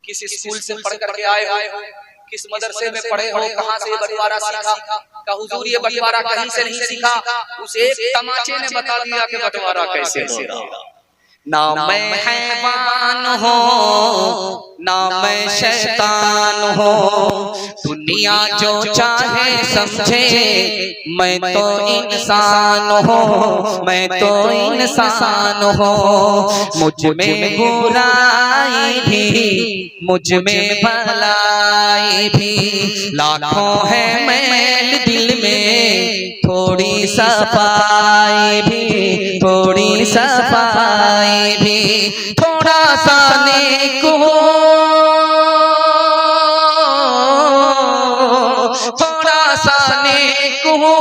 किस स्कूल से पढ़ करके आए हो, किस मदरसे में पढ़े हो, कहाँ से बंटवारा सीखा? का हुजूर ये बंटवारा कहीं से नहीं सीखा, उस एक तमाचे ने बता दिया कि बंटवारा कैसे होगा। ना मैं हैवान हो ना मैं शैतान हो, दुनिया जो चाहे समझे, मैं तो इंसान हो, मैं तो इंसान हो। मुझ में बुराई भी मुझ में भलाई भी, लाखों है मैल दिल में, थोड़ी सफाई भी, थोड़ी सफाई भी, थोड़ा सा नेक हो, थोड़ा सा नेक हो,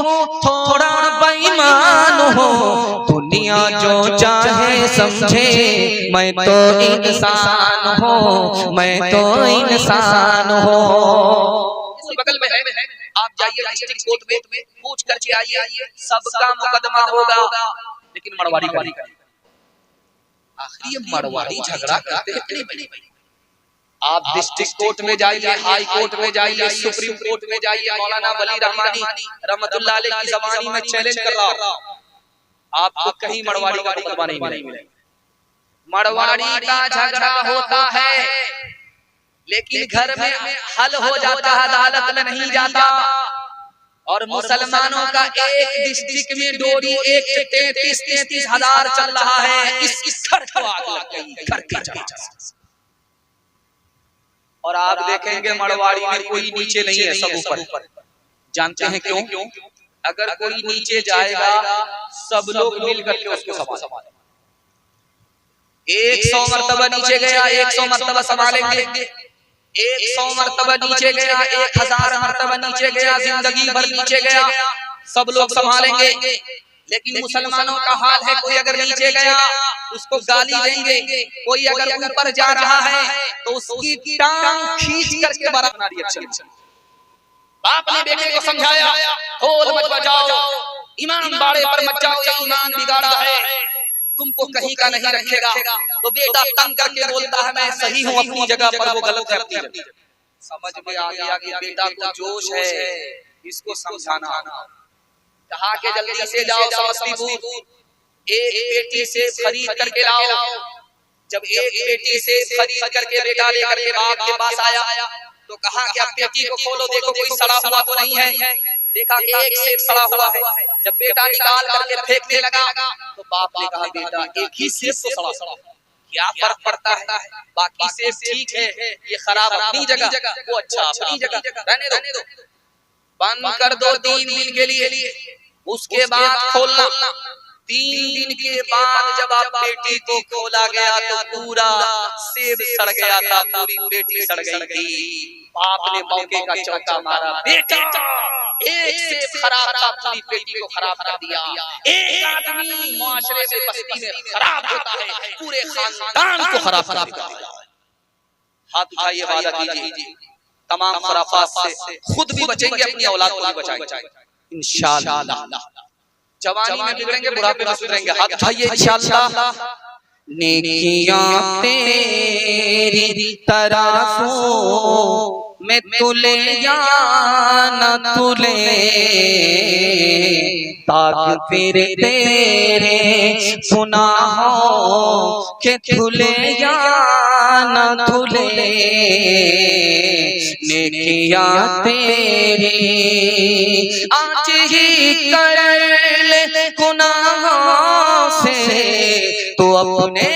थोड़ा बेईमान हो, दुनिया जो चाहे समझे, मैं तो इंसान हो, मैं तो इंसान हो। बगल में है, आप जाइए डिस्ट्रिक्ट कोर्ट में पूछ करके आइए, सबका मुकदमा होगा, लेकिन मरवाड़ी का आखिर ये मरवाड़ी झगड़ा करते हैं। आप डिस्ट्रिक्ट कोर्ट में जाइए, हाई कोर्ट में जाइए, सुप्रीम कोर्ट में जाइए, मौलाना वली रहमानी रहमतुल्लाह अलैह की ज़बानी में चैलेंज कर रहा हूं, आपको कहीं मरवाड़ी का मुकदमा नहीं मिलेगा। मरवाड़ी का झगड़ा होता है, लेकिन घर में हल हो जाता है, अदालत में नहीं जाता। और मुसलमानों का एक डिस्ट्रिक्ट में डोरी 33 हजार चल रहा है, इस घर को आग लग गई, घर के चाचा। और आप देखेंगे मरवाड़ी में कोई नीचे नहीं है, सब ऊपर। जानते हैं क्यों? अगर कोई नीचे जाएगा, सब लोग मिल करके उसको संभालेंगे। 100 मरतबा नीचे गया, 100 मरतबा संभालेंगे, 100 मरतबा नीचे गया, 1000 मरतबा नीचे गया, जिंदगी भर नीचे गया, सब लोग संभालेंगे। लेकिन मुसलमानों का हाल है, कोई अगर नीचे गया उसको गाली देंगे, कोई अगर ऊपर जा रहा है तो उसकी टांग खींच करके बराबर रिएक्शन। बाप ने बेटे को समझाया, ढोल मत बजाओ, ईमान बाड़े पर मत जाओ, ईमान बिगाड़ा है, तुमको कहीं का नहीं रखेगा। तो बेटा तंग करके बोलता है, मैं सही हूँ अपनी जगह पर, वो गलत है अपनी जगह। समझ में आ गया कि बेटा को जोश है, इसको समझाना। कहा के जल्दी से जाओ समस्तीपुर, एक पेटी से खरीद करके लाओ। जब एक पेटी से खरीद करके बेटा लेकर के बाप के पास आया तो कहा कि अब पेटी को खोलो, देखो कोई सड़ा हुआ तो नहीं है। देखा कि एक सेब सड़ा हुआ है। जब बेटा निकाल करके फेंकने लगा तो बाप ने कहा, बेटा एक ही सेब तो सड़ा, क्या फर्क पड़ता है, बाकी सेब ठीक है, ये खराब अपनी जगह, वो अच्छा अपनी जगह, रहने दो, बंद कर दो 3 दिन के लिए, उसके बाद खोलना। 3 दिन के बाद जब आप पेटी को खोला गया तो पूरा सेब सड़ गया था, पूरी पेटी सड़ गई थी। बाप ने मौके का चौका मारा, बेटा एक सेब खराब था, पूरी पेटी को खराब कर दिया। एक आदमी मुआशरे में, बस्ती में खराब होता है, पूरे खानदान को खराब कर देता है। हाथ उठाइए, वादा कीजिए तमाम खुराफात से खुद भी बचेंगे, अपनी औलाद को भी बचाएंगे इंशाअल्लाह। जवानी में बिगड़ेंगे, बुढ़ापे में सुधरेंगे। हाथ उठाइए इंशाअल्लाह। नेकियां तेरी तराजू में तुले या न तुले, ताक तेरे गुनाहों के तुले या न तुले। नेकियां तेरी आज ही कर ले गुनाहों से, तो अपने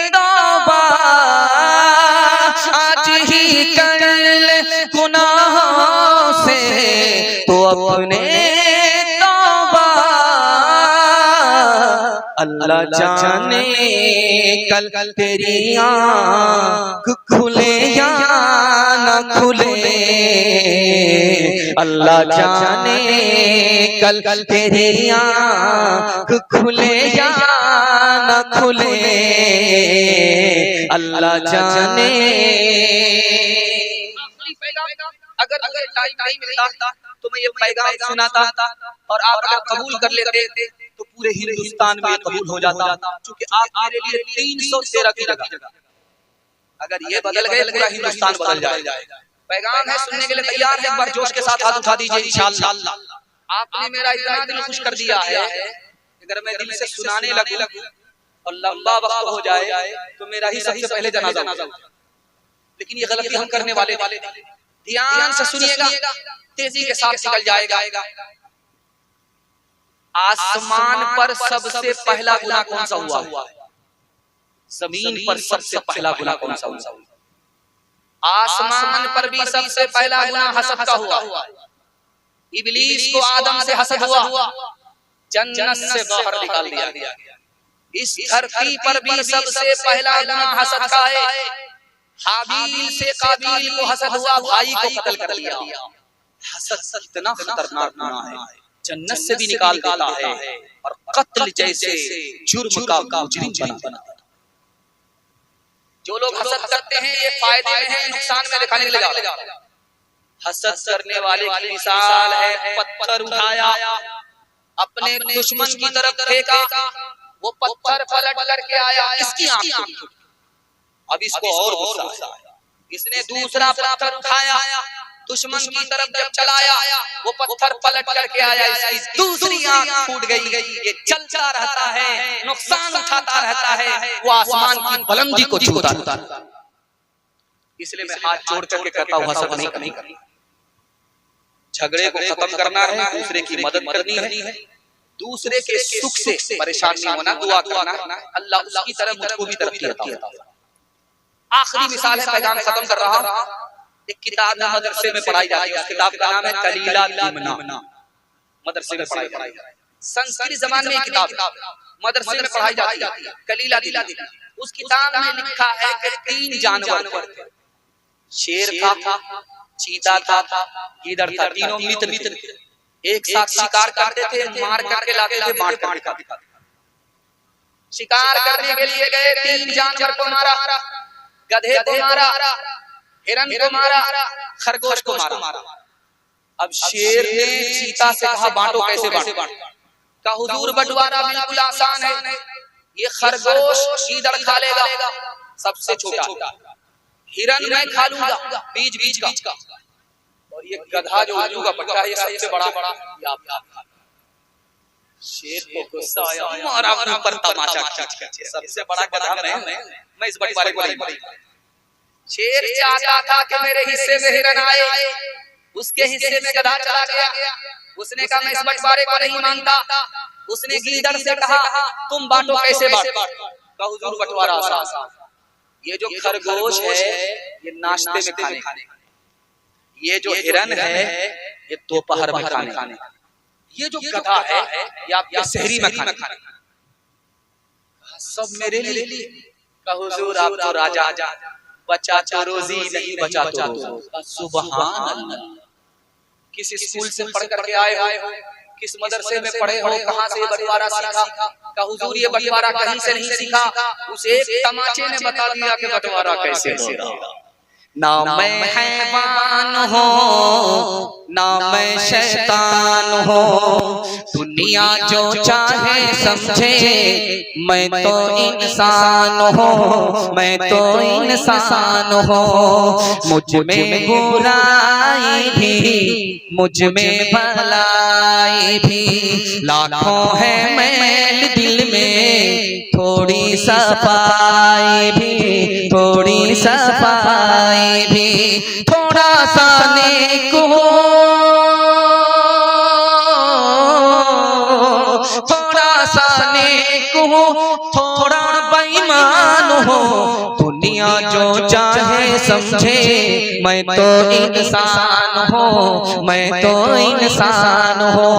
तौबा आज ही कर ले गुनाहों से, तो अपने तौबा। अल्लाह जाने कल तेरी आँख खुले या न खुले, अल्लाह जाने कल तेरी आँख खुले या न खुले, अल्लाह जाने। अगर टाइम नहीं मिलता तो मैं ये पैगाम सुनाता और आप अगर कबूल कर लेते तो पूरे हिंदुस्तान में कबूल हो जाता, क्योंकि आप मेरे लिए 313 की जगह अगर ये बदल गए पूरा हिंदुस्तान बदल जाएगा। पैगाम है, सुनने के लिए तैयार है? एक बार जोश के साथ हाथ उठा दीजिए इंशाअल्लाह। आपने मेरा इतना दिल खुश कर दिया है, अगर मैं दिल से सुनाने लगूं और लंबा वक्त हो जाए तो मेरा ही सबसे पहले जनाजा हो। लेकिन ये गलती हम करने वाले ध्यान से सुनिएगा, तेजी के साथ निकल जाएगा। आसमान पर सबसे पहला गुनाह कौन सा हुआ? जमीन पर सबसे पहला गुनाह कौन सा हुआ? आसमान पर भी सबसे पहला गुनाह हसद का हुआ। इब्लीस को आदम से हसद हुआ, जन्नत से बाहर निकाल दिया गया। इस धरती पर भी सबसे पहला गुनाह हसद का है। हाबील से काबील को हसद हुआ, भाई को कत्ल कर दिया। हसद इतना खतरनाक गुनाह है, जन्नत से भी निकाल देता है और कत्ल जैसे जुर्म का मुजरिम बना। जो लोग हसद करते हैं ये फायदे में है, नुकसान में दिखाने के लिए जा रहे हैं। हसद करने वाले की मिसाल है, पत्थर उठाया अपने दुश्मन की तरफ फेंका, वो पत्थर पलट करके आया, इसकी आंख खुली। अब इसको और गुस्सा आया, इसने दूसरा पत्थर उठाया, दुश्मन की तरफ जब चलाया, वो पत्थर पलट करके आया, इसकी दूसरी आंख फूट गई। ये चलता रहता है, नुकसान उठाता रहता है, वो आसमान की बुलंदी को छूता रहता। इसलिए मैं हाथ जोड़ करके कहता हूँ, हसद नहीं करनी। झगड़े को खत्म करना है, दूसरे की मदद करनी है, दूसरे के सुख से परेशान नहीं होना, दुआ करना। अल्लाह उसकी तरफ मुझको भी तरक्की अता फरमाए। आखिरी मिसाल है, पैगाम खत्म कर रहा। एक किताब है, मदरसे में पढ़ाई जाती है, उस किताब का नाम है कलीला लिमना। मदरसे में पढ़ाई जाती है, संस्कृत जबान में किताब मदरसे में पढ़ाई जाती है, कलीला लिमना। उस किताब में लिखा है कि 3 जानवर थे, शेर था, चीता था, गीदड़ था, तीनों मित्र एक साथ शिकार करते थे, मार करके लाते थे, बांट करके। शिकार करने के लिए गए, 3 जानवर को मारा, गधे को मारा, हिरन को मारा, खरगोश को मारा। अब शेर ने चीता से कहा, बांटो, कैसे बांटो? कहा, हुजूर बंटवारा बिल्कुल आसान है, ये खरगोश गीदड़ खा लेगा सबसे छोटा, हिरन मैं खा लूंगा बीच का, और ये गधा जो उल्लू का पट्टा है ये सबसे बड़ा। शेर को गुस्सा आया, मारा ऊपर तमाचा खींच, सबसे बड़ा गधा मैं इस बंटवारे को नहीं। शेर चाहता था कि मेरे हिस्से में हिरन आए, उसके हिस्से में गधा चला गया। उसने कहा, मैं इस बंटवारे को नहीं मानता। उसने गीदड़ से कहा, तुम बांटो, कैसे बांटो? कहा, हुजूर बंटवारा आसान, ये जो खरगोश है ये नाश्ते में खाने, ये जो हिरन है ये दोपहर में खाने, ये जो गधा है ये आपके शहरी में खाने। सब मेरे लिए। कहा, हुजूर आप तो राजा, बचा तो रोजी नहीं बचा तो रोजी। सुभान अल्लाह। किस स्कूल से पढ़ करके आए हो, किस मदरसे में पढ़े हो, कहाँ से बंटवारा सीखा? कहा, हुजूर ये बंटवारा कहीं से नहीं सीखा, उस एक तमाचे ने बता दिया कि बंटवारा कैसे होगा। ना मैं हैवान हो, ना मैं शैतान हो, दुनिया जो चाहे समझे, मैं तो इंसान हो, मैं तो इंसान हो। मुझ में बुराई भी, मुझ में भलाई भी, लाखों है मैल दिल में, थोड़ी सफाई भी, थोड़ी सफाई भी, थोड़ा सा नेक हो, थोड़ा सा नेक हो, थोड़ा बेईमान हो, दुनिया जो चाहे समझे, मैं तो इंसान हो, मैं तो इंसान हो।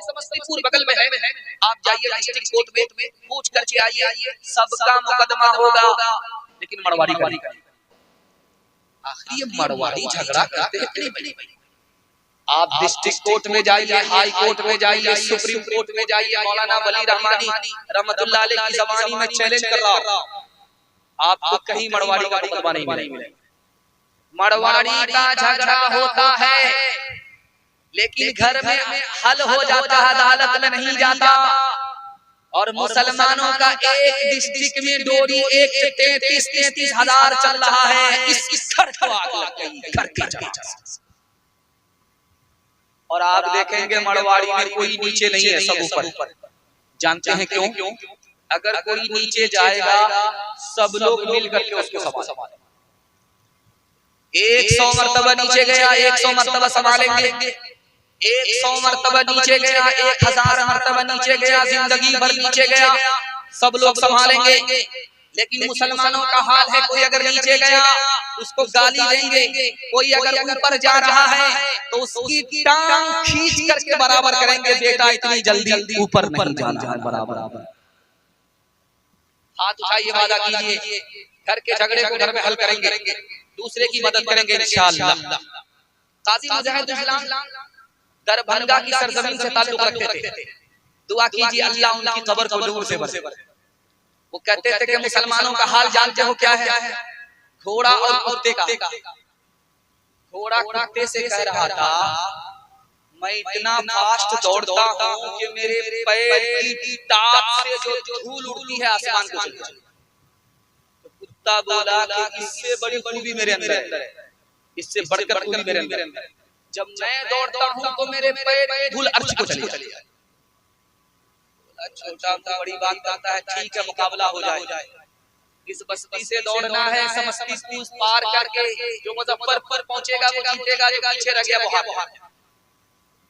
समस्तीपुर बगल में है, आप जाइए डिस्ट्रिक्ट कोर्ट में, पूछ करके आइए, सबका मुकदमा होगा, लेकिन मरवाड़ी का। आखिर ये मरवाड़ी झगड़ा करते हैं। आप डिस्ट्रिक्ट कोर्ट में जाइए, हाई कोर्ट में जाइए, सुप्रीम कोर्ट में जाइए, मौलाना वली रहमानी रहमतुल्लाह अलैह की ज़बानी में चैलेंज कर रहा हूं, आपको कहीं मरवाड़ी का मुकदमा नहीं मिलेगा। मरवाड़ी का झगड़ा होता है, लेकिन घर में हल हो जाता है, अदालत में नहीं जाता। और मुसलमानों का एक डिस्ट्रिक्ट में डोरी 33 हजार चल रहा है। इस घर को आग लग गई, घर के जगह। और आप देखेंगे मड़वाड़ी में कोई नीचे नहीं है, सब ऊपर। जानते हैं क्यों? अगर कोई नीचे जाएगा सब लोग मिल करके उसको संभालेंगे। 100 मर्तबा नीचे गया 100 मर्तबा संभालेंगे, 100 मर्तबा नीचे गया 1000 मर्तबा नीचे गया, जिंदगी भर नीचे गया, सब लोग संभालेंगे। लेकिन मुसलमानों का हाल है, कोई अगर नीचे गया उसको गाली देंगे, कोई अगर ऊपर जा रहा है तो उसकी टांग खींच करके बराबर करेंगे, बेटा इतनी जल्दी ऊपर नहीं जाना है, बराबर। हाथ उठाइए, वादा कीजिए, घर के झगड़े को घर में हल करेंगे, दूसरे की मदद करेंगे इंशाअल्लाह। काजी मुजाहिद इस्लाम दरभंगा की सरजमीन से ताल्लुक रखते थे। दुआ कीजिए अल्लाह उनकी कब्र को नूर से भरे। वो कहते थे कि मुसलमानों का हाल जानते हो क्या है? घोड़ा और कुत्ते का। घोड़ा कुत्ते से कह रहा था मैं इतना फास्ट दौड़ता हूँ कि मेरे पैर की टाप से जो धूल उड़ती है आसमान को चली जाती है। तो कुत्ता बोला कि इससे बड़ी खूबी मेरे अंदर है, इससे बढ़कर खूबी मेरे अंदर है। जब मैं दौड़ता हूँ तो मेरे पैर की धूल अर्श को चली जाती है। छोटा बड़ी बात कहता है, ठीक है मुकाबला हो जाए। इस बस्ती से दौड़ना है, समस्तीपुर पार करके जो मुजफ्फरपुर पहुंचेगा वो जीतेगा, जो पीछे रह गया वो हार।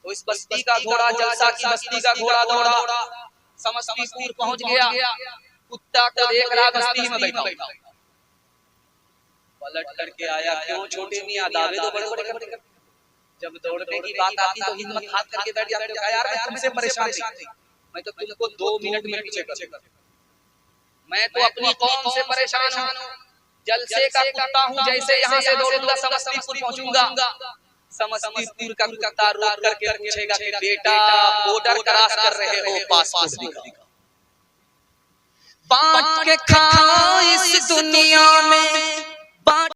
तो इस बस्ती का घोड़ा, जलसा की बस्ती का घोड़ा दौड़ा, समस्तीपुर पहुंच गया, कुत्ता को देख रहा बस्ती में बैठा, पलट करके आया, क्यों छोटे मियां दावे तो बड़े बड़े करते। जब दौड़ने की बात आती तो हिम्मत हाथ करके बैठ जाते, कहा यार मैं तुमसे परेशान थी, मैं तो तुमको 2 मिनट में पीछे कर, मैं तो अपनी कौम से परेशान हूँ, जलसे का कुत्ता हूँ, जैसे यहाँ से दौड़ूंगा समस्तीपुर पहुंचूंगा। समस्तीपुर का कुत्ता रोक करके पूछेगा कि बेटा बॉर्डर क्रॉस कर रहे हो, पासपोर्ट दिखाओ। बांट के खाओ इस दुनिया में